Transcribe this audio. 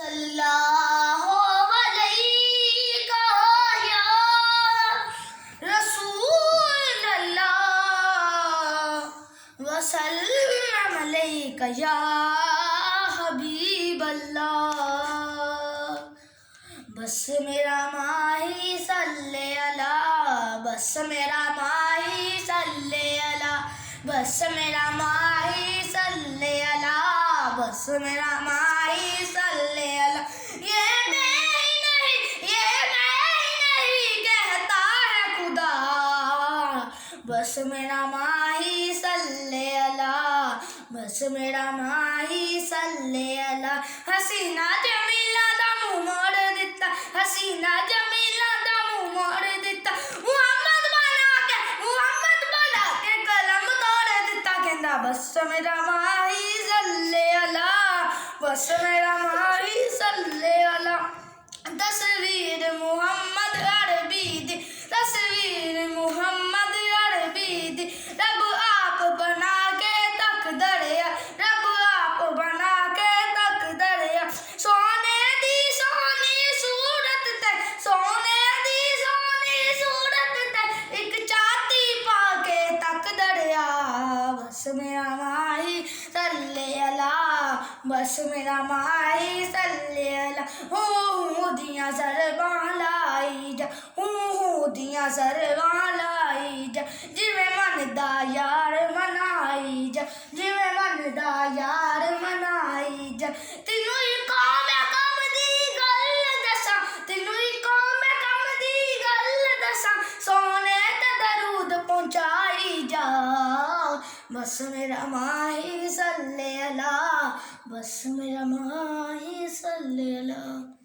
اللہ علیہ یا رسول اللہ وسلم علیہ یا حبیب اللہ بس میرا ماہی صلی اللہ بس میرا ماہی صلی اللہ بس میرا ماہی صلی اللہ بس میرا ماہی صلی اللہ یہ میں ہی نہیں کہتا ہے خدا بس میرا ماہی صلی اللہ بس میرا ماہی صلی اللہ حسینہ جمیلہ دا منہ موڑ دیتا حسینہ جمیلہ دا منہ موڑ دیتا محمد بنا کے قلم توڑ دیتا کہندا بس میرا ماہی صلی اللہ بس میرا ماہی صلی اللہ تصویر محمد عربی دی تصویر محمد عربی دی رب آپ بنا کے تک دریا رب آپ بنا کے تک دریا سونے دی سونی صورت تے سونے دی سونی صورت تے ایک چاتی پا کے تک دریا بس میرا ماہی صلی اللہ بس میرا ماہی صلی اللہ ہوں دیاں سرباں لائی جا ہوں دیاں سرباں لائی جا جویں من دا یار منائی جا جویں من دا یار منائی جا تینوں ہی قوم کم دی گل دساں تینوں ہی قوم کم دی گل دساں سونے تے درود پہنچائی جا بس میرا ماہی صلی اللہ بس میرا ماہی صلی اللہ